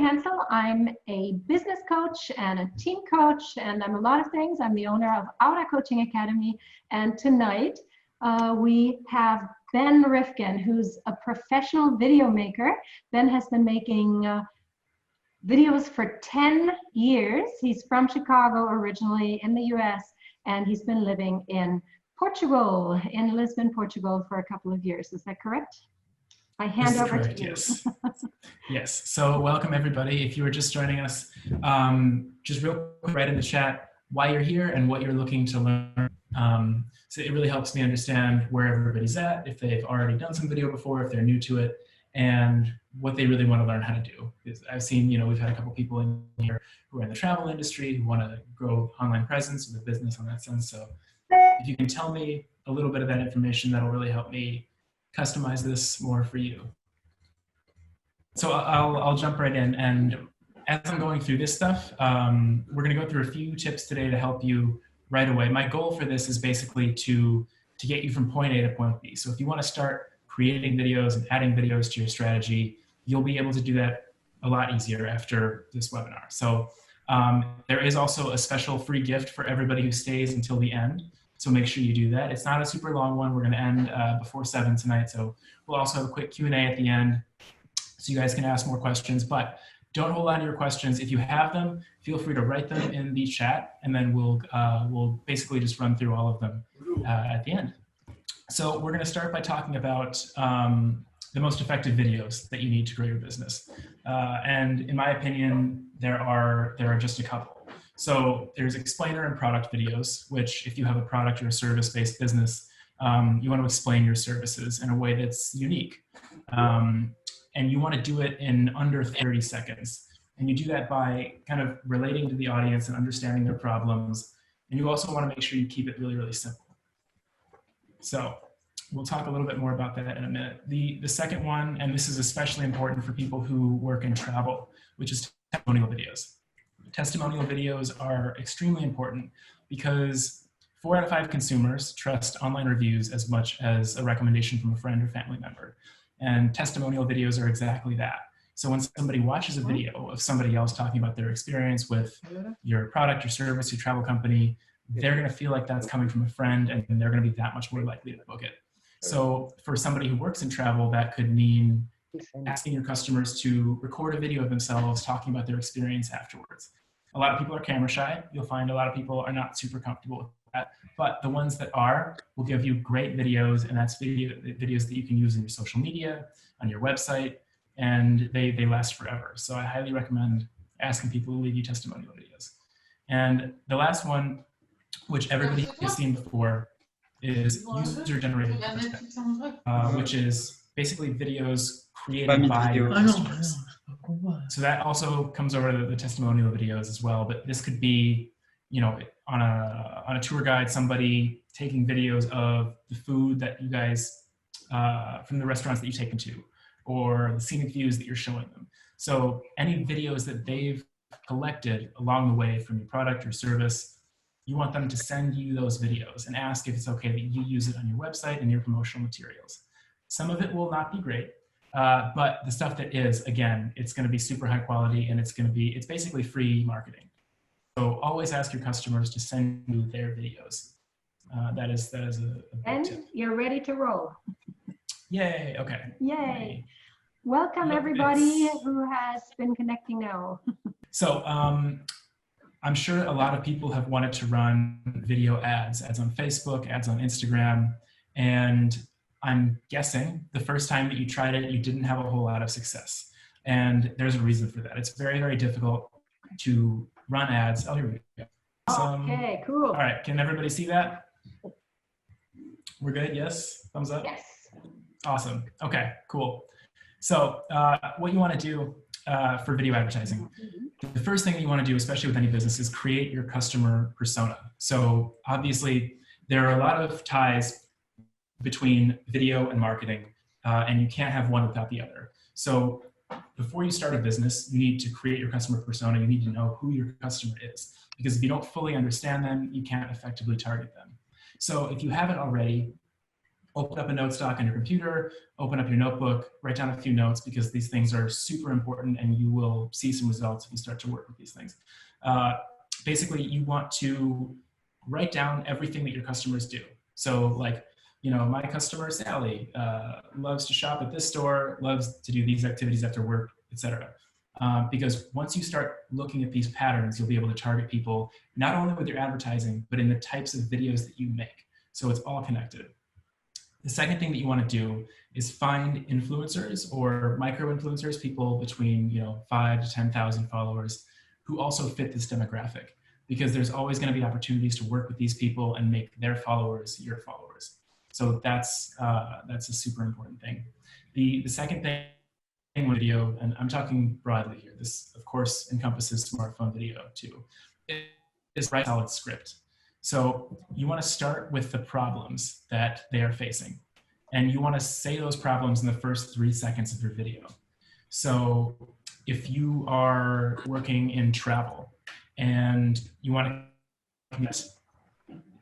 Hansel. I'm a business coach and a team coach, and I'm a lot of things. I'm the owner of Aura Coaching Academy, and tonight we have Ben Rifken, who's a professional video maker. Ben has been making videos for 10 years. He's from Chicago originally, in the US, and he's been living in Portugal, in Lisbon, Portugal, for a couple of years. Is that correct? I hand over to you. Yes. Yes. So welcome everybody. If you were just joining us, just real quick, write in the chat why you're here and what you're looking to learn. So it really helps me understand where everybody's at, if they've already done some video before, if they're new to it, and what they really want to learn how to do. Because I've seen, we've had a couple people in here who are in the travel industry who want to grow online presence with a business in that sense. So if you can tell me a little bit of that information, that'll really help me customize this more for you. So I'll jump right in, and as I'm going through this stuff, we're going to go through a few tips today to help you right away. My goal for this is basically to get you from point A to point B. So if you want to start creating videos and adding videos to your strategy, you'll be able to do that a lot easier after this webinar. So there is also a special free gift for everybody who stays until the end. So make sure you do that. It's not a super long one. We're going to end before 7 tonight. So we'll also have a quick Q&A at the end so you guys can ask more questions. But don't hold on to your questions. If you have them, feel free to write them in the chat, and then we'll basically just run through all of them at the end. So we're going to start by talking about the most effective videos that you need to grow your business. And in my opinion, there are just a couple. So there's explainer and product videos, which if you have a product or a service-based business, you want to explain your services in a way that's unique. And you want to do it in under 30 seconds. And you do that by kind of relating to the audience and understanding their problems. And you also want to make sure you keep it really, really simple. So we'll talk a little bit more about that in a minute. The second one, and this is especially important for people who work in travel, which is testimonial videos. Testimonial videos are extremely important because 4 out of 5 consumers trust online reviews as much as a recommendation from a friend or family member. And testimonial videos are exactly that. So when somebody watches a video of somebody else talking about their experience with your product, your service, your travel company, they're going to feel like that's coming from a friend, and they're going to be that much more likely to book it. So for somebody who works in travel, that could mean asking your customers to record a video of themselves talking about their experience afterwards. A lot of people are camera shy. You'll find a lot of people are not super comfortable with that, but the ones that are will give you great videos, and that's videos that you can use in your social media, on your website, and they last forever. So I highly recommend asking people to leave you testimonial videos. And the last one, which everybody has seen before, is user-generated content, which is basically videos created by your customers. So that also comes over to the testimonial videos as well, but this could be, on a tour guide, somebody taking videos of the food that you guys, from the restaurants that you take them to, or the scenic views that you're showing them. So any videos that they've collected along the way from your product or service, you want them to send you those videos and ask if it's okay that you use it on your website and your promotional materials. Some of it will not be great, but the stuff that is, again, it's going to be super high quality, and it's basically free marketing. So always ask your customers to send you their videos. That is a big tip. You're ready to roll. Yay, okay. Yay. Welcome everybody who has been connecting now. So I'm sure a lot of people have wanted to run video ads on Facebook, ads on Instagram, and I'm guessing the first time that you tried it, you didn't have a whole lot of success. And there's a reason for that. It's very, very difficult to run ads. Oh, here we go. Okay, cool. All right, can everybody see that? We're good, yes? Thumbs up? Yes. Awesome, okay, cool. So what you wanna do for video advertising, the first thing that you wanna do, especially with any business, is create your customer persona. So obviously, there are a lot of ties between video and marketing, and you can't have one without the other. So before you start a business, you need to create your customer persona. You need to know who your customer is, because if you don't fully understand them, you can't effectively target them. So if you haven't already, open up a note stock on your computer, open up your notebook, write down a few notes, because these things are super important and you will see some results if you start to work with these things. Basically, you want to write down everything that your customers do. So like, you know, my customer Sally loves to shop at this store, loves to do these activities after work, etc. Because once you start looking at these patterns, you'll be able to target people not only with your advertising, but in the types of videos that you make. So it's all connected. The second thing that you want to do is find influencers or micro-influencers, people between 5 to 10,000 followers, who also fit this demographic, because there's always going to be opportunities to work with these people and make their followers your followers. So that's a super important thing. The second thing with video, and I'm talking broadly here, this of course encompasses smartphone video too, is write a solid script. So you want to start with the problems that they are facing, and you want to say those problems in the first 3 seconds of your video. So if you are working in travel and you want to,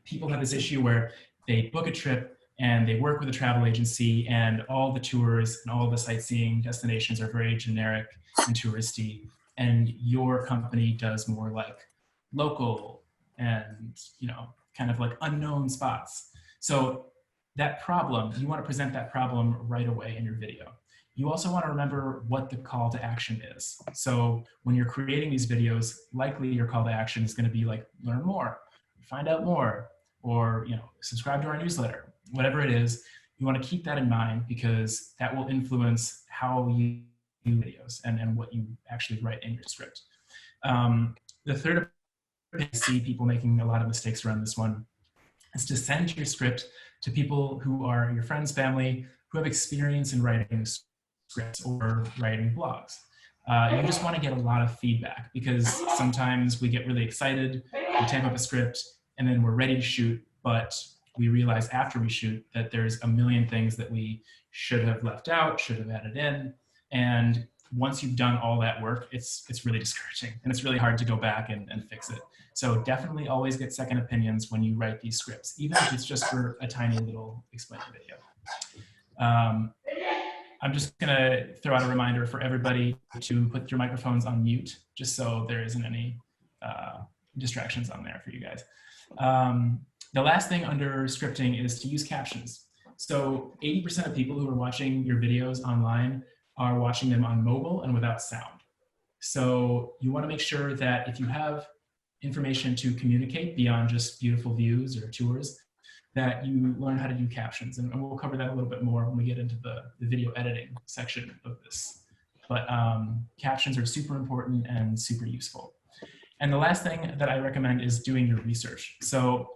people have this issue where they book a trip and they work with a travel agency, and all the tours and all the sightseeing destinations are very generic and touristy, and your company does more like local and kind of like unknown spots. So that problem, you want to present that problem right away in your video. You also want to remember what the call to action is. So when you're creating these videos, likely your call to action is going to be like, learn more, find out more, or subscribe to our newsletter, whatever it is. You want to keep that in mind, because that will influence how you do videos and what you actually write in your script. The third, I see people making a lot of mistakes around this one, is to send your script to people who are your friends, family, who have experience in writing scripts or writing blogs. You just want to get a lot of feedback, because sometimes we get really excited, we type up a script, and then we're ready to shoot, but we realize after we shoot that there's a million things that we should have left out, should have added in. And once you've done all that work, it's really discouraging, and it's really hard to go back and fix it. So definitely always get second opinions when you write these scripts, even if it's just for a tiny little explainer video. I'm just gonna throw out a reminder for everybody to put your microphones on mute, just so there isn't any distractions on there for you guys. The last thing under scripting is to use captions. So 80% of people who are watching your videos online are watching them on mobile and without sound. So you want to make sure that if you have information to communicate beyond just beautiful views or tours, that you learn how to do captions. And we'll cover that a little bit more when we get into the video editing section of this. But captions are super important and super useful. And the last thing that I recommend is doing your research. So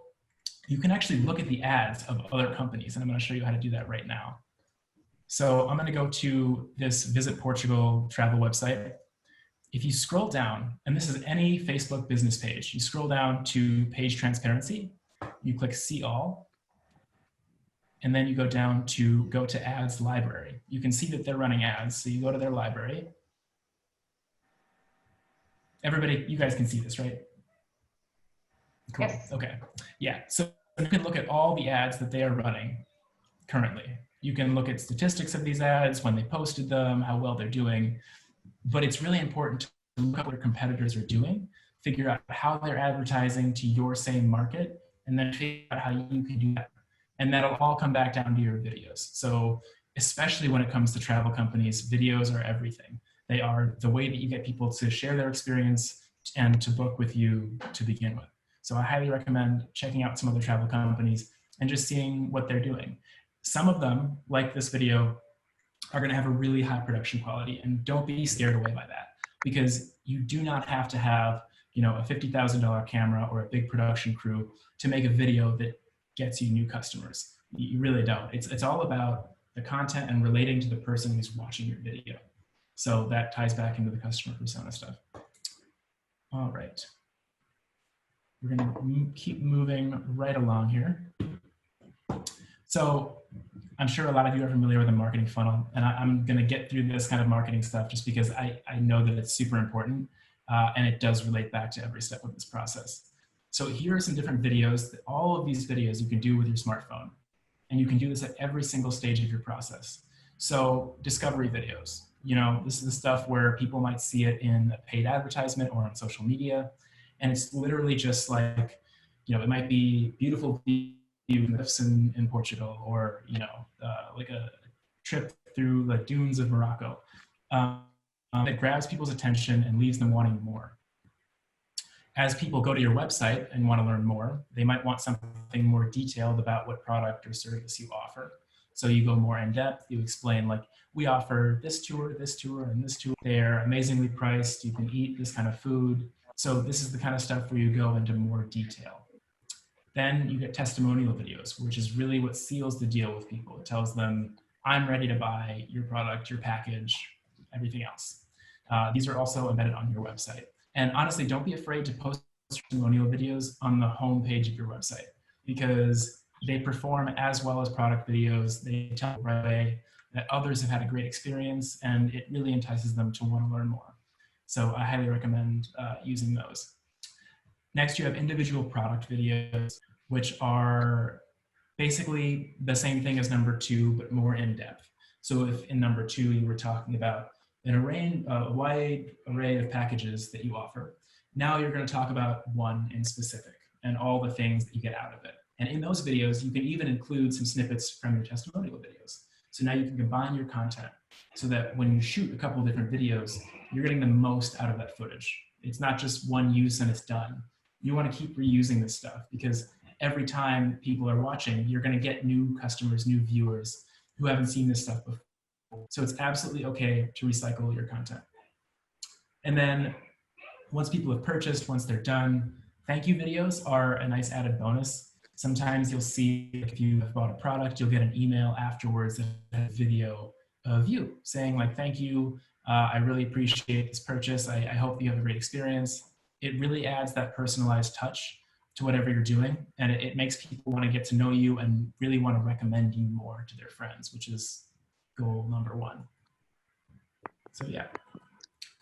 you can actually look at the ads of other companies, and I'm going to show you how to do that right now. So I'm going to go to this Visit Portugal travel website. If you scroll down, and this is any Facebook business page, you scroll down to page transparency, you click see all, and then you go down to go to ads library. You can see that they're running ads, so you go to their library. Everybody, you guys can see this, right? Cool. Yes. Okay. Yeah. So you can look at all the ads that they are running currently. You can look at statistics of these ads, when they posted them, how well they're doing. But it's really important to look at what your competitors are doing, figure out how they're advertising to your same market, and then figure out how you can do that. And that'll all come back down to your videos. So especially when it comes to travel companies, videos are everything. They are the way that you get people to share their experience and to book with you to begin with. So I highly recommend checking out some other travel companies and just seeing what they're doing. Some of them, like this video, are going to have a really high production quality, and don't be scared away by that, because you do not have to have a $50,000 camera or a big production crew to make a video that gets you new customers. You really don't. It's all about the content and relating to the person who's watching your video. So that ties back into the customer persona stuff. All right. We're going to keep moving right along here. So I'm sure a lot of you are familiar with a marketing funnel, and I'm going to get through this kind of marketing stuff just because I know that it's super important, and it does relate back to every step of this process. So here are some different videos. All of these videos you can do with your smartphone. And you can do this at every single stage of your process. So discovery videos, this is the stuff where people might see it in a paid advertisement or on social media. And it's literally just like, it might be beautiful views in Portugal, or, like a trip through the dunes of Morocco. That grabs people's attention and leaves them wanting more. As people go to your website and want to learn more, they might want something more detailed about what product or service you offer. So you go more in depth, you explain like, we offer this tour, and this tour. They're amazingly priced, you can eat this kind of food. So this is the kind of stuff where you go into more detail. Then you get testimonial videos, which is really what seals the deal with people. It tells them, I'm ready to buy your product, your package, everything else. These are also embedded on your website. And honestly, don't be afraid to post testimonial videos on the home page of your website, because they perform as well as product videos. They tell right away that others have had a great experience, and it really entices them to want to learn more. So I highly recommend using those. Next, you have individual product videos, which are basically the same thing as number 2, but more in depth. So if in number 2, you were talking about a wide array of packages that you offer, now you're going to talk about one in specific and all the things that you get out of it. And in those videos, you can even include some snippets from your testimonial videos. So now you can combine your content so that when you shoot a couple of different videos, you're getting the most out of that footage. It's not just one use and it's done. You want to keep reusing this stuff, because every time people are watching, you're going to get new customers, new viewers who haven't seen this stuff before. So it's absolutely okay to recycle your content. And then once people have purchased, once they're done, thank you videos are a nice added bonus. Sometimes you'll see, if you have bought a product, you'll get an email afterwards that has a video of you saying like, thank you, I really appreciate this purchase. I hope you have a great experience. It really adds that personalized touch to whatever you're doing. And it makes people want to get to know you and really want to recommend you more to their friends, which is goal number 1. So yeah,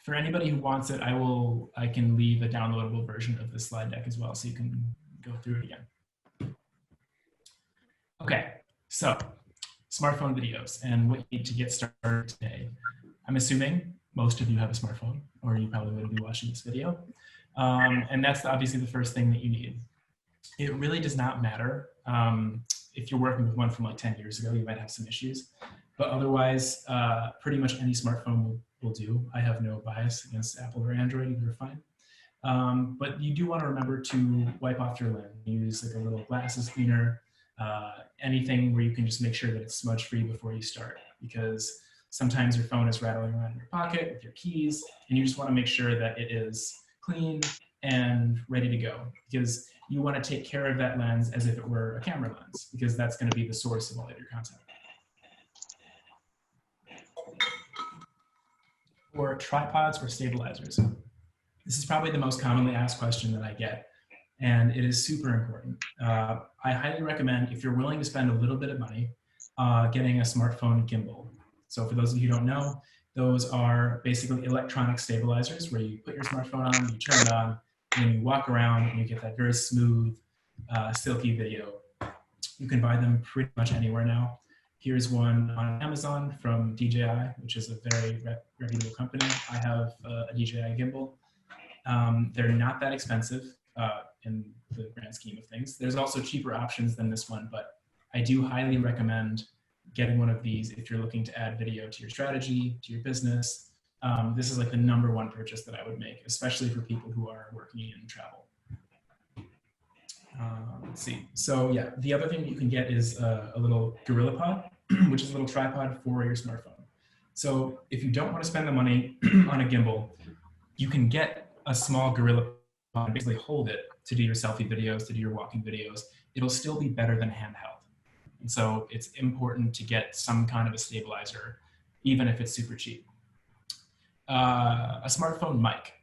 for anybody who wants it, I can leave a downloadable version of this slide deck as well, so you can go through it again. Okay, so smartphone videos and what you need to get started today. I'm assuming most of you have a smartphone, or you probably wouldn't be watching this video. And that's obviously the first thing that you need. It really does not matter. If you're working with one from like 10 years ago, you might have some issues. But otherwise, pretty much any smartphone will do. I have no bias against Apple or Android, they're fine. But you do want to remember to wipe off your lens. Use like a little glasses cleaner, anything where you can just make sure that it's smudge free before you start, because sometimes your phone is rattling around in your pocket with your keys, and you just want to make sure that it is clean and ready to go, because you want to take care of that lens as if it were a camera lens, because that's going to be the source of all of your content. Or tripods or stabilizers. This is probably the most commonly asked question that I get, and it is super important. I highly recommend, if you're willing to spend a little bit of money, getting a smartphone gimbal. So for those of you who don't know, those are basically electronic stabilizers where you put your smartphone on, you turn it on, and then you walk around and you get that very smooth, silky video. You can buy them pretty much anywhere now. Here's one on Amazon from DJI, which is a very reputable company. I have a DJI gimbal. They're not that expensive in the grand scheme of things. There's also cheaper options than this one, but I do highly recommend getting one of these if you're looking to add video to your strategy, to your business. This is like the #1 purchase that I would make, especially for people who are working in travel. Let's see. So yeah, the other thing that you can get is a little GorillaPod, which is a little tripod for your smartphone. So if you don't want to spend the money on a gimbal, you can get a small GorillaPod and basically hold it to do your selfie videos, to do your walking videos. It'll still be better than handheld. And so it's important to get some kind of a stabilizer, even if it's super cheap. A smartphone mic.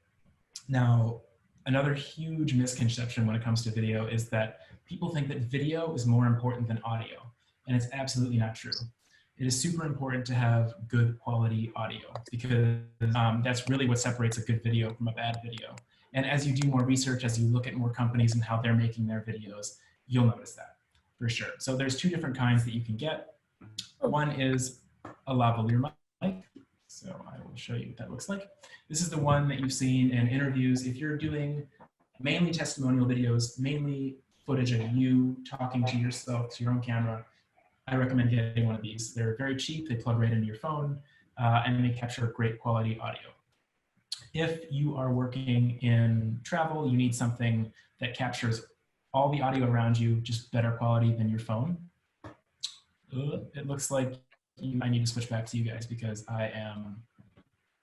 Now, another huge misconception when it comes to video is that people think that video is more important than audio, and it's absolutely not true. It is super important to have good quality audio, because that's really what separates a good video from a bad video. And as you do more research, as you look at more companies and how they're making their videos, you'll notice that. for sure. So there's two different kinds that you can get. One is a lavalier mic. So I will show you what that looks like. This is the one that you've seen in interviews. If you're doing mainly testimonial videos, mainly footage of you talking to yourself, to your own camera, I recommend getting one of these. They're very cheap, they plug right into your phone, and they capture great quality audio. If you are working in travel, you need something that captures all the audio around you, just better quality than your phone. It looks like I need to switch back to you guys because I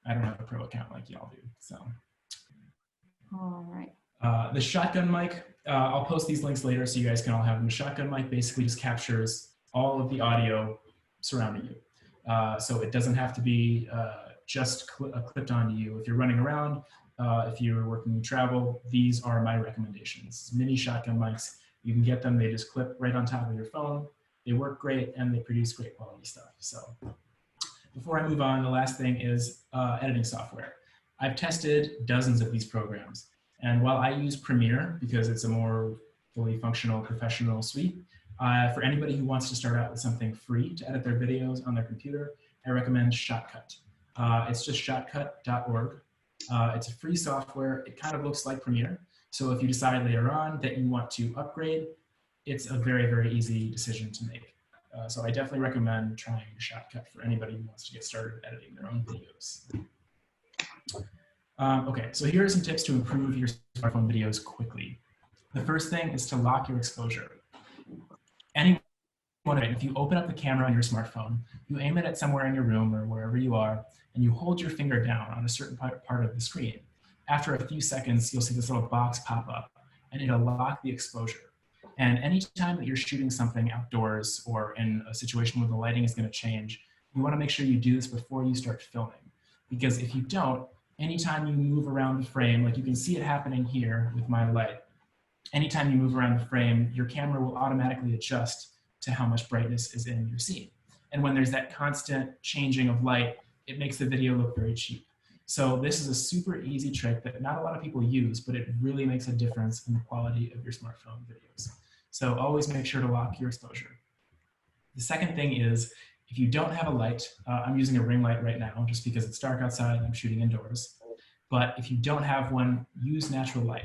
don't have a pro account like y'all do, so. All right. The shotgun mic, I'll post these links later so you guys can all have them. The shotgun mic basically just captures all of the audio surrounding you. So it doesn't have to be just clipped onto you. If you're running around, if you're working in travel, these are my recommendations. Mini shotgun mics, you can get them, they just clip right on top of your phone. They work great and they produce great quality stuff. So before I move on, the last thing is editing software. I've tested dozens of these programs. And while I use Premiere because it's a more fully functional professional suite, for anybody who wants to start out with something free to edit their videos on their computer, I recommend Shotcut. It's just shotcut.org. It's a free software. It kind of looks like Premiere. So if you decide later on that you want to upgrade, it's a very, very easy decision to make. So I definitely recommend trying Shotcut for anybody who wants to get started editing their own videos. Okay, so here are some tips to improve your smartphone videos quickly. The first thing is to lock your exposure. If you open up the camera on your smartphone, you aim it at somewhere in your room or wherever you are, and you hold your finger down on a certain part of the screen. After a few seconds, you'll see this little box pop up, and it'll lock the exposure. And anytime that you're shooting something outdoors or in a situation where the lighting is going to change, you want to make sure you do this before you start filming. Because if you don't, anytime you move around the frame, like you can see it happening here with my light, anytime you move around the frame, your camera will automatically adjust to how much brightness is in your scene. And when there's that constant changing of light, it makes the video look very cheap. So this is a super easy trick that not a lot of people use, but it really makes a difference in the quality of your smartphone videos. So always make sure to lock your exposure. The second thing is, if you don't have a light, I'm using a ring light right now just because it's dark outside and I'm shooting indoors. But if you don't have one, use natural light.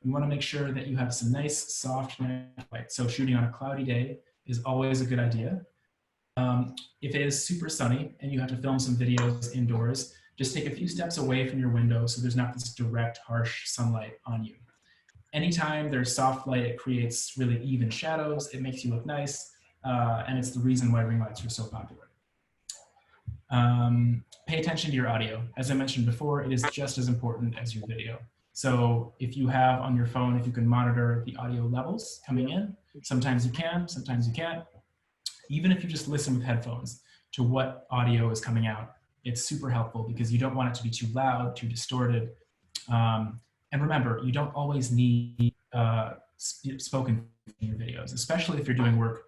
You want to make sure that you have some nice, soft natural light. So shooting on a cloudy day is always a good idea. If it is super sunny and you have to film some videos indoors, just take a few steps away from your window so there's not this direct, harsh sunlight on you. Anytime there's soft light, it creates really even shadows. It makes you look nice, and it's the reason why ring lights are so popular. Pay attention to your audio. As I mentioned before, it is just as important as your video. So if you have on your phone, if you can monitor the audio levels coming in, sometimes you can, sometimes you can't. Even if you just listen with headphones to what audio is coming out, it's super helpful because you don't want it to be too loud, too distorted. And remember, you don't always need spoken in your videos, especially if you're doing work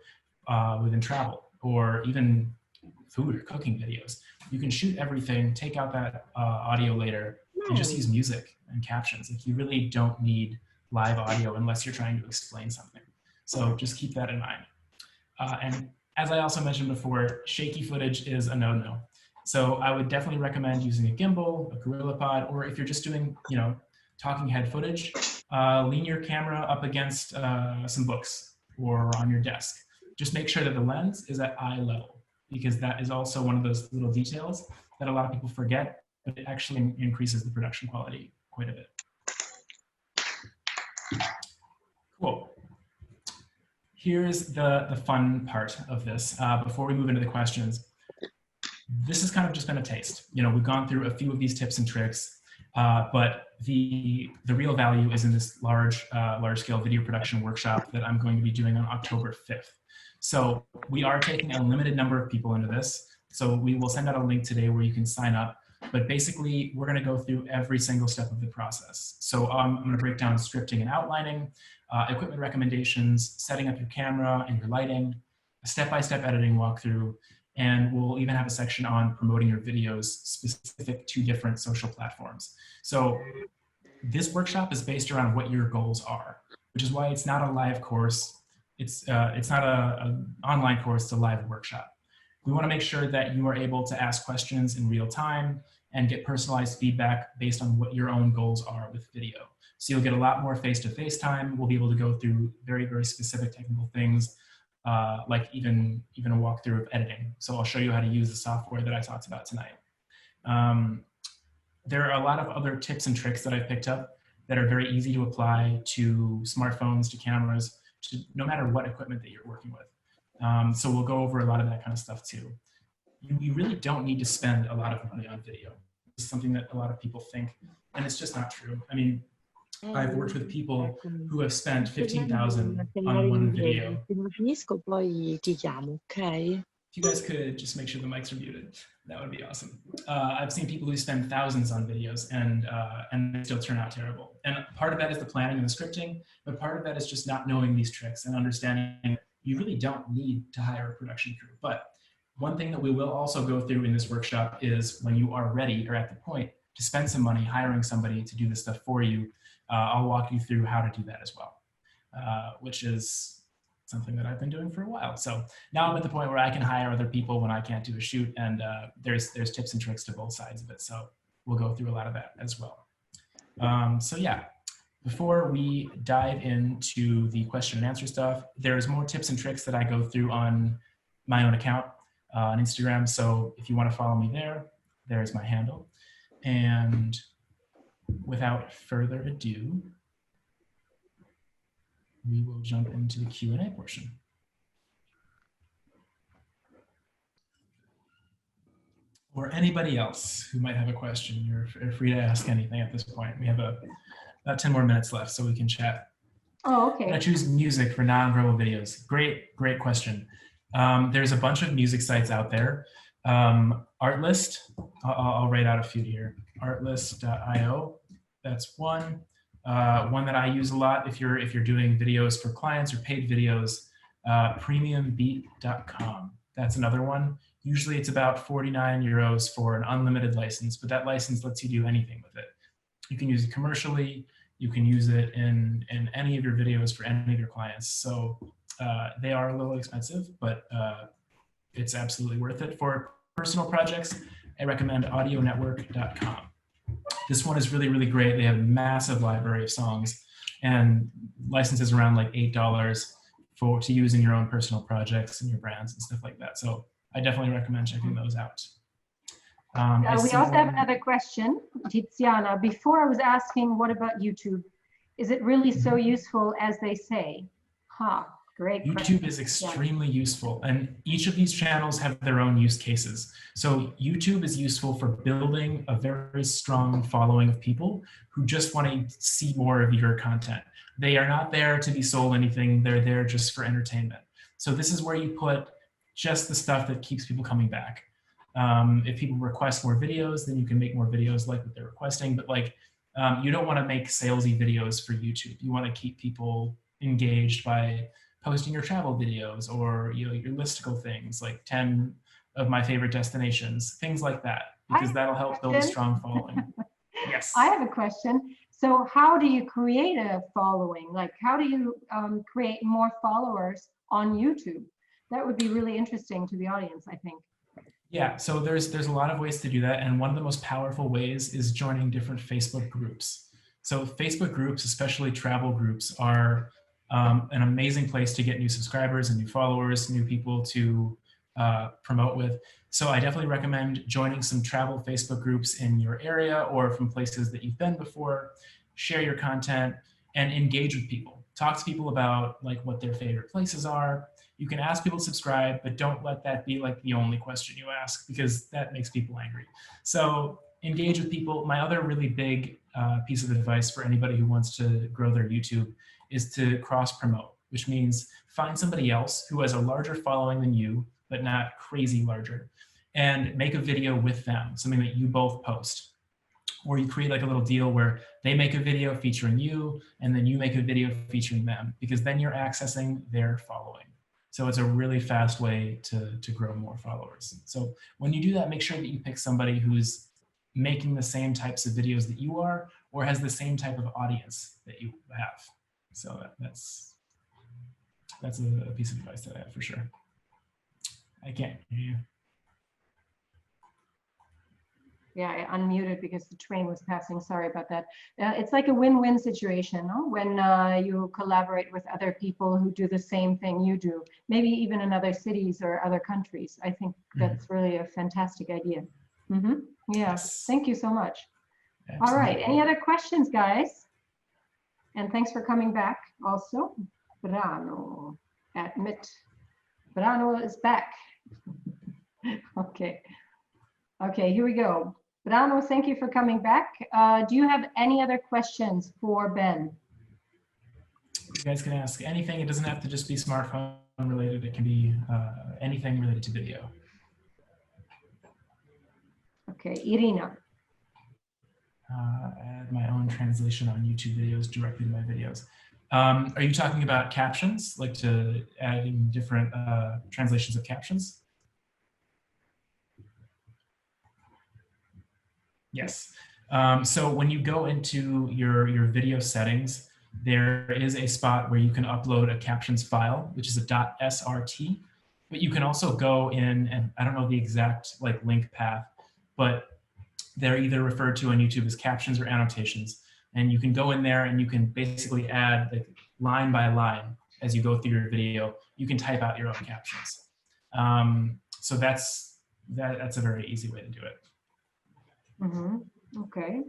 within travel or even food or cooking videos. You can shoot everything, take out that audio later, and just use music and captions. Like, you really don't need live audio unless you're trying to explain something. So just keep that in mind. And as I also mentioned before, shaky footage is a no-no. So I would definitely recommend using a gimbal, a GorillaPod, or if you're just doing, talking head footage, lean your camera up against some books or on your desk. Just make sure that the lens is at eye level, because that is also one of those little details that a lot of people forget, but it actually increases the production quality quite a bit. Cool. Here's the fun part of this before we move into the questions. This has kind of just been a taste. We've gone through a few of these tips and tricks, but the real value is in this large-scale video production workshop that I'm going to be doing on October 5th. So we are taking a limited number of people into this. So we will send out a link today where you can sign up. But basically, we're going to go through every single step of the process. So I'm going to break down scripting and outlining, equipment recommendations, setting up your camera and your lighting, a step-by-step editing walkthrough, and we'll even have a section on promoting your videos specific to different social platforms. So this workshop is based around what your goals are, which is why it's not a live course. it's not an online course, it's a live workshop. We want to make sure that you are able to ask questions in real time and get personalized feedback based on what your own goals are with video. So you'll get a lot more face-to-face time. We'll be able to go through very, very specific technical things, like even a walkthrough of editing. So I'll show you how to use the software that I talked about tonight. There are a lot of other tips and tricks that I've picked up that are very easy to apply to smartphones, to cameras, to no matter what equipment that you're working with. So we'll go over a lot of that kind of stuff too. You really don't need to spend a lot of money on video. It's something that a lot of people think, and it's just not true. I mean, I've worked with people who have spent $15,000 on one video. If you guys could just make sure the mics are muted, that would be awesome. I've seen people who spend thousands on videos and they still turn out terrible. And part of that is the planning and the scripting, but part of that is just not knowing these tricks and understanding you really don't need to hire a production crew. But one thing that we will also go through in this workshop is when you are ready or at the point to spend some money hiring somebody to do this stuff for you, I'll walk you through how to do that as well, which is something that I've been doing for a while. So now I'm at the point where I can hire other people when I can't do a shoot, and there's tips and tricks to both sides of it. So we'll go through a lot of that as well. So yeah, before we dive into the question and answer stuff, there's more tips and tricks that I go through on my own account on Instagram. So if you want to follow me there, there's my handle. And without further ado, we will jump into the Q&A portion. Or anybody else who might have a question, you're free to ask anything at this point. We have about 10 more minutes left, so we can chat. Oh, okay. I choose music for non-verbal videos. Great question. There's a bunch of music sites out there. Artlist, I'll write out a few here. Artlist.io, that's one. One that I use a lot if you're doing videos for clients or paid videos, premiumbeat.com. That's another one. Usually it's about 49 euros for an unlimited license, but that license lets you do anything with it. You can use it commercially. You can use it in any of your videos for any of your clients. So they are a little expensive, but it's absolutely worth it. For personal projects, I recommend audionetwork.com. This one is really, really great. They have a massive library of songs and licenses around like $8 to use in your own personal projects and your brands and stuff like that. So I definitely recommend checking those out. We also have another question, Tiziana. Before I was asking, what about YouTube? Is it really so useful as they say? Great question. YouTube is extremely useful, and each of these channels have their own use cases. So YouTube is useful for building a very strong following of people who just want to see more of your content. They are not there to be sold anything. They're there just for entertainment. So this is where you put just the stuff that keeps people coming back. If people request more videos, then you can make more videos like what they're requesting. But like, you don't want to make salesy videos for YouTube. You want to keep people engaged by posting your travel videos or your listicle things like 10 of my favorite destinations, things like that, because that'll help build a strong following. Yes. I have a question. So how do you create a following? Like, how do you create more followers on YouTube? That would be really interesting to the audience, I think. Yeah, so there's a lot of ways to do that. And one of the most powerful ways is joining different Facebook groups. So Facebook groups, especially travel groups, are an amazing place to get new subscribers and new followers, new people to promote with. So I definitely recommend joining some travel Facebook groups in your area or from places that you've been before. Share your content and engage with people. Talk to people about like what their favorite places are. You can ask people to subscribe, but don't let that be like the only question you ask, because that makes people angry. So engage with people. My other really big piece of advice for anybody who wants to grow their YouTube is to cross-promote, which means find somebody else who has a larger following than you, but not crazy larger, and make a video with them, something that you both post. Or you create like a little deal where they make a video featuring you, and then you make a video featuring them, because then you're accessing their following. So it's a really fast way to grow more followers. So when you do that, make sure that you pick somebody who's making the same types of videos that you are, or has the same type of audience that you have. So that's that's a piece of advice that I have for sure. I can't hear you. Yeah, I unmuted because the train was passing. Sorry about that. It's like a win-win situation, no? When you collaborate with other people who do the same thing you do, maybe even in other cities or other countries. I think that's really a fantastic idea. Yeah, Yes. thank you so much. Absolutely. All right, any other questions, guys? And thanks for coming back also. Brano, admit. Brano is back. Okay. Okay, here we go. Brano, thank you for coming back. Do you have any other questions for Ben? You guys can ask anything. It doesn't have to just be smartphone related. It can be anything related to video. Okay, Irina. Add my own translation on YouTube videos directly to my videos. Are you talking about captions, like to adding different translations of captions? Yes. So when you go into your video settings, there is a spot where you can upload a captions file, which is a .srt. But you can also go in, and I don't know the exact like link path, but they're either referred to on YouTube as captions or annotations. And you can go in there and you can basically add like line by line as you go through your video. You can type out your own captions. So that's a very easy way to do it. Okay.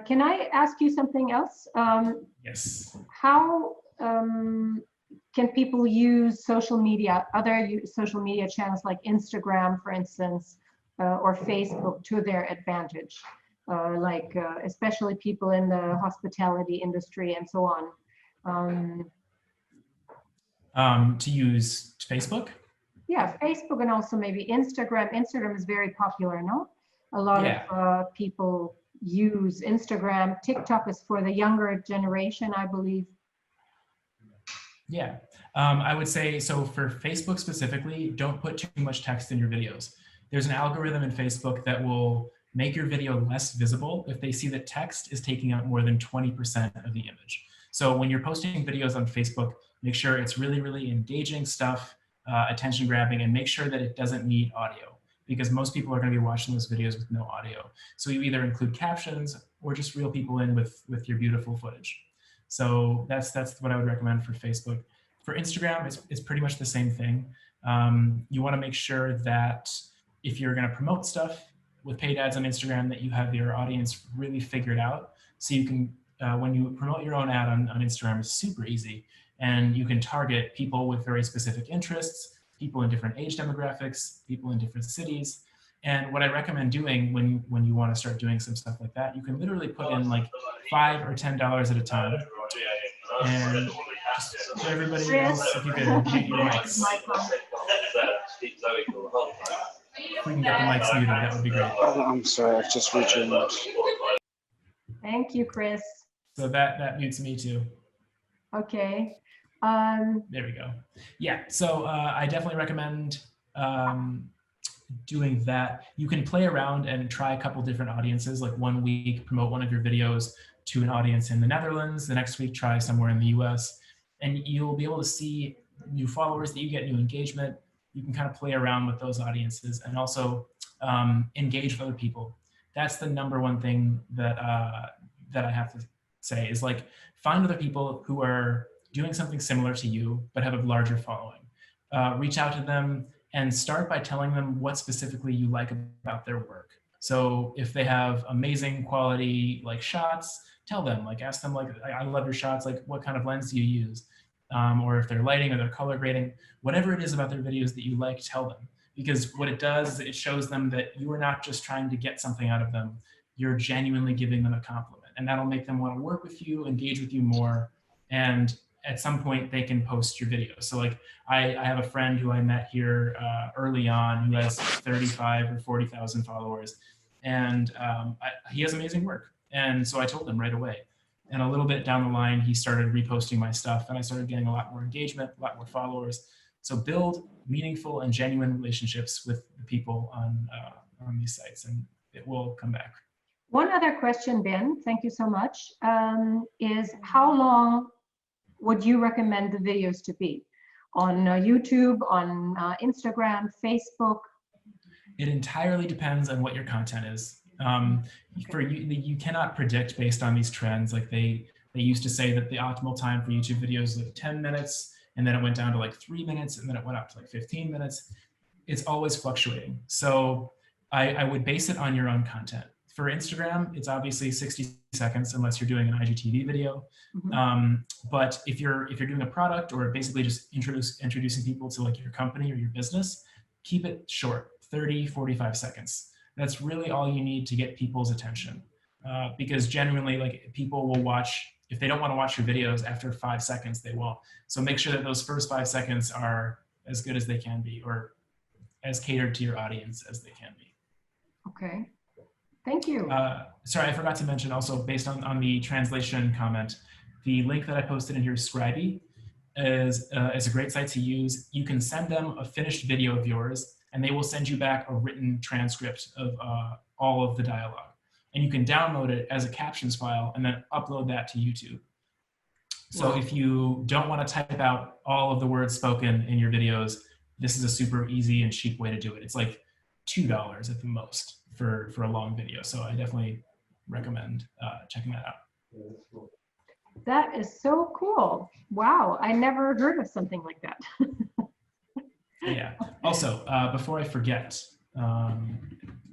Can I ask you something else? Yes. How can people use social media, other social media channels like Instagram, for instance, or Facebook to their advantage? Especially people in the hospitality industry and so on. To use Facebook? Yeah, Facebook and also maybe Instagram. Instagram is very popular, no? A lot of people use Instagram. TikTok is for the younger generation, I believe. Yeah, I would say, so for Facebook specifically, don't put too much text in your videos. There's an algorithm in Facebook that will make your video less visible if they see that text is taking up more than 20% of the image. So when you're posting videos on Facebook, make sure it's really, really engaging stuff, attention grabbing, and make sure that it doesn't need audio, because most people are going to be watching those videos with no audio. So you either include captions or just reel people in with your beautiful footage. So that's what I would recommend for Facebook. For Instagram, it's pretty much the same thing. You want to make sure that if you're going to promote stuff with paid ads on Instagram, that you have your audience really figured out. So you can, when you promote your own ad on Instagram, it's super easy. And you can target people with very specific interests, people in different age demographics, people in different cities. And what I recommend doing when you want to start doing some stuff like that, you can literally put in like $5 or $10 at a time. And just for everybody else, if you could mute your mics. If we can get the mics muted, that would be great. I'm sorry, I've just reached your mute. Thank you, Chris. So that mutes me too. Okay. There we go. Yeah, so I definitely recommend doing that. You can play around and try a couple different audiences. Like one week, promote one of your videos to an audience in the Netherlands. The next week, try somewhere in the US. And you'll be able to see new followers that you get, new engagement. You can kind of play around with those audiences and also engage with other people. That's the number one thing that I have to say is like, find other people who are doing something similar to you, but have a larger following. Reach out to them and start by telling them what specifically you like about their work. So if they have amazing quality like shots, tell them, like ask them like, I love your shots, like what kind of lens do you use? Or if they're lighting or they're color grading, whatever it is about their videos that you like, tell them. Because what it does is it shows them that you are not just trying to get something out of them, you're genuinely giving them a compliment. And that'll make them want to work with you, engage with you more. And at some point they can post your videos. So like I have a friend who I met here early on who has 35 or 40,000 followers. And he has amazing work. And so I told him right away. And a little bit down the line, he started reposting my stuff and I started getting a lot more engagement, a lot more followers. So build meaningful and genuine relationships with the people on these sites and it will come back. One other question, Ben, thank you so much, is how long would you recommend the videos to be? on YouTube, on Instagram, Facebook? It entirely depends on what your content is. For you cannot predict based on these trends. Like they used to say that the optimal time for YouTube videos is like 10 minutes, and then it went down to like 3 minutes, and then it went up to like 15 minutes. It's always fluctuating. So I would base it on your own content. For Instagram, it's obviously 60 seconds unless you're doing an IGTV video. But if you're doing a product or basically just introducing people to like your company or your business, keep it short, 30, 45 seconds. That's really all you need to get people's attention. Because genuinely, like, people will watch, if they don't want to watch your videos after 5 seconds, they won't. So make sure that those first 5 seconds are as good as they can be, or as catered to your audience as they can be. Okay, thank you. Sorry, I forgot to mention also, based on the translation comment, the link that I posted in here, Scribey, is a great site to use. You can send them a finished video of yours, and they will send you back a written transcript of all of the dialogue. And you can download it as a captions file and then upload that to YouTube. So if you don't want to type out all of the words spoken in your videos, this is a super easy and cheap way to do it. It's like $2 at the most for a long video. So I definitely recommend checking that out. That is so cool. Wow, I never heard of something like that. Yeah. Also, before I forget,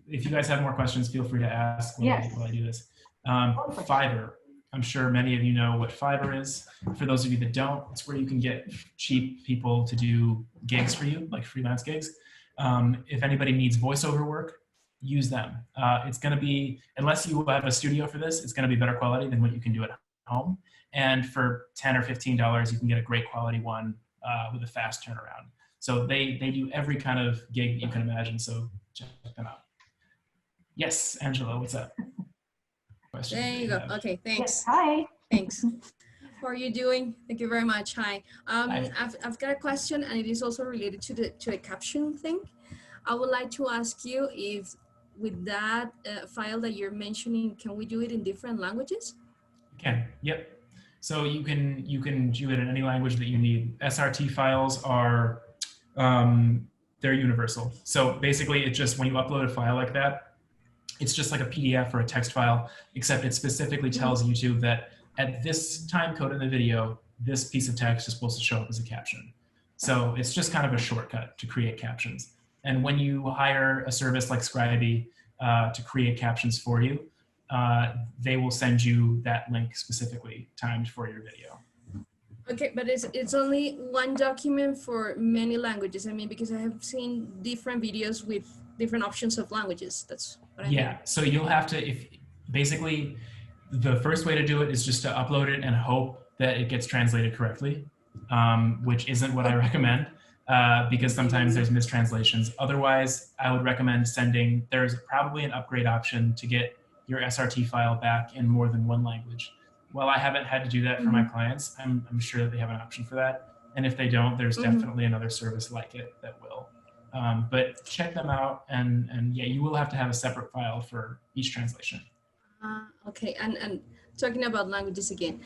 if you guys have more questions, feel free to ask while I do this. Fiverr. I'm sure many of you know what Fiverr is. For those of you that don't, it's where you can get cheap people to do gigs for you, like freelance gigs. If anybody needs voiceover work, use them. It's going to be, unless you have a studio for this, it's going to be better quality than what you can do at home. And for $10 or $15, you can get a great quality one with a fast turnaround. So they do every kind of gig you can imagine. So check them out. Yes, Angela, what's up? Question there you go. Okay, thanks. Yes, hi. Thanks. How are you doing? Thank you very much. Hi. Hi. I've got a question, and it is also related to the caption thing. I would like to ask you if with that file that you're mentioning, can we do it in different languages? You can. Yep. So you can do it in any language that you need. SRT files are they're universal. So basically, it's just when you upload a file like that, it's just like a PDF or a text file, except it specifically tells YouTube that at this time code in the video, this piece of text is supposed to show up as a caption. So it's just kind of a shortcut to create captions. And when you hire a service like Scribey to create captions for you, they will send you that link specifically timed for your video. Okay, but it's only one document for many languages. I mean, because I have seen different videos with different options of languages. That's what I mean. So you'll have to, basically, the first way to do it is just to upload it and hope that it gets translated correctly, which isn't what I recommend, because sometimes there's mistranslations. Otherwise, I would recommend there's probably an upgrade option to get your SRT file back in more than one language. While I haven't had to do that for my clients, I'm sure that they have an option for that. And if they don't, there's definitely another service like it that will. But check them out, and yeah, you will have to have a separate file for each translation. Okay, and talking about languages again,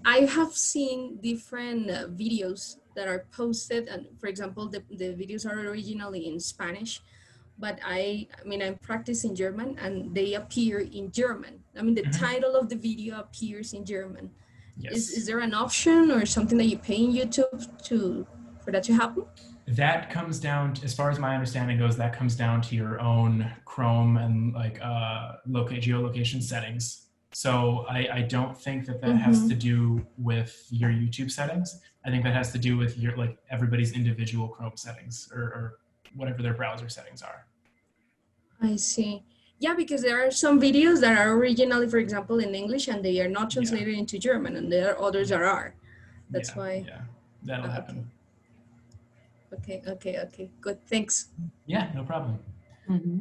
I have seen different videos that are posted, and for example, the videos are originally in Spanish, but I mean, I'm practicing German, and they appear in German. I mean, the title of the video appears in German. Yes. Is there an option or something that you pay in YouTube for that to happen? That comes down to, as far as my understanding goes, that comes down to your own Chrome and like geolocation settings. So I don't think that has to do with your YouTube settings. I think that has to do with your everybody's individual Chrome settings or whatever their browser settings are. I see. Yeah, because there are some videos that are originally, for example, in English, and they are not translated into German, and there are others that are. That's why. Yeah, that'll happen. Okay, good, thanks. Yeah, no problem.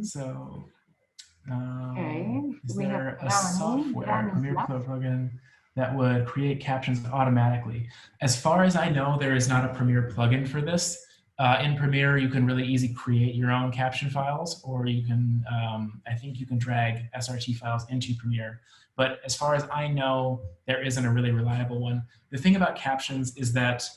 So, is there a software, Premiere Pro plugin, that would create captions automatically? As far as I know, there is not a Premiere plugin for this. In Premiere, you can really easily create your own caption files, or you can, I think you can drag SRT files into Premiere. But as far as I know, there isn't a really reliable one. The thing about captions is that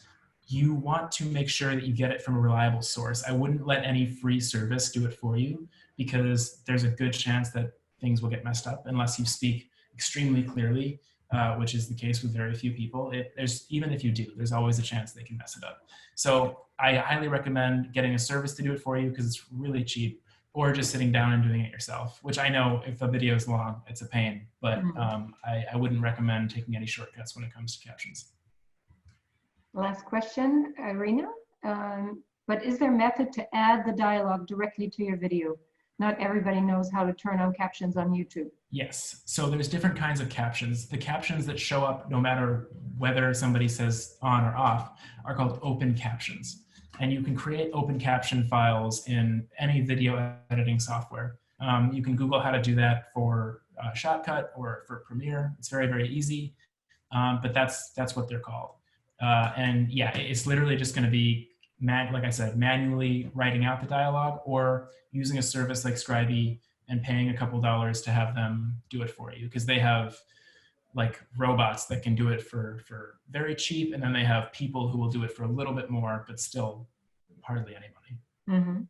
you want to make sure that you get it from a reliable source. I wouldn't let any free service do it for you, because there's a good chance that things will get messed up unless you speak extremely clearly, which is the case with very few people. Even if you do, there's always a chance they can mess it up. So I highly recommend getting a service to do it for you, because it's really cheap, or just sitting down and doing it yourself, which I know if the video is long, it's a pain, but I wouldn't recommend taking any shortcuts when it comes to captions. Last question, Irina. But is there a method to add the dialogue directly to your video? Not everybody knows how to turn on captions on YouTube. Yes, so there's different kinds of captions. The captions that show up no matter whether somebody says on or off are called open captions. And you can create open caption files in any video editing software. You can Google how to do that for Shotcut or for Premiere. It's very, very easy, but that's what they're called. And yeah, it's literally just going to be, like I said, manually writing out the dialogue, or using a service like Scribey and paying a couple dollars to have them do it for you, because they have like robots that can do it for very cheap, and then they have people who will do it for a little bit more, but still hardly any money. Mm-hmm.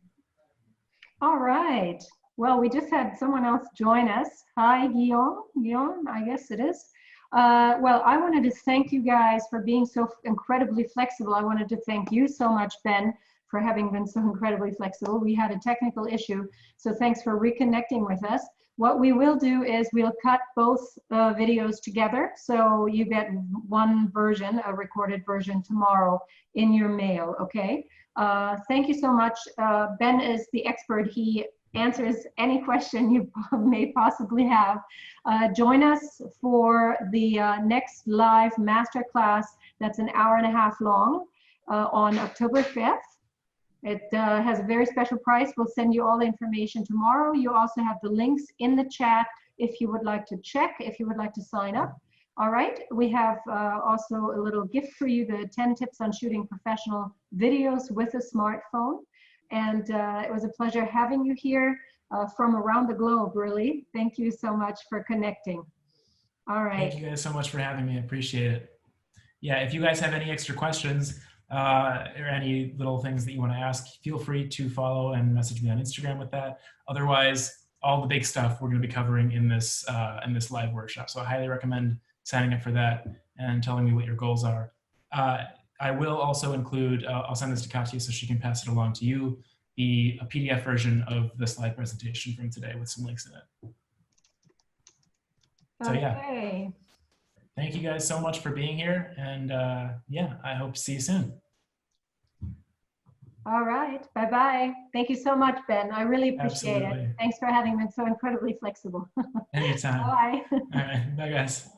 All right. Well, we just had someone else join us. Hi, Guillaume, I guess it is. Well, I wanted to thank you guys for being so incredibly flexible. I wanted to thank you so much, Ben, for having been so incredibly flexible. We had a technical issue, so thanks for reconnecting with us. What we will do is we'll cut both videos together, so you get one version, a recorded version, tomorrow in your mail, okay? Thank you so much. Ben is the expert. He answers any question you may possibly have. Join us for the next live masterclass that's an hour-and-a-half long on October 5th. It has a very special price. We'll send you all the information tomorrow. You also have the links in the chat if you would like to check, if you would like to sign up. All right, we have also a little gift for you, the 10 tips on shooting professional videos with a smartphone. And it was a pleasure having you here from around the globe, really. Thank you so much for connecting. All right. Thank you guys so much for having me. I appreciate it. Yeah, if you guys have any extra questions or any little things that you want to ask, feel free to follow and message me on Instagram with that. Otherwise, all the big stuff we're going to be covering in this live workshop. So I highly recommend signing up for that and telling me what your goals are. I will also include, I'll send this to Katya so she can pass it along to you, a PDF version of the slide presentation from today with some links in it. So yeah, thank you guys so much for being here, and yeah, I hope to see you soon. All right, bye-bye. Thank you so much, Ben. I really appreciate Absolutely. it. Thanks for having been so incredibly flexible. Anytime. Bye. All right, bye guys.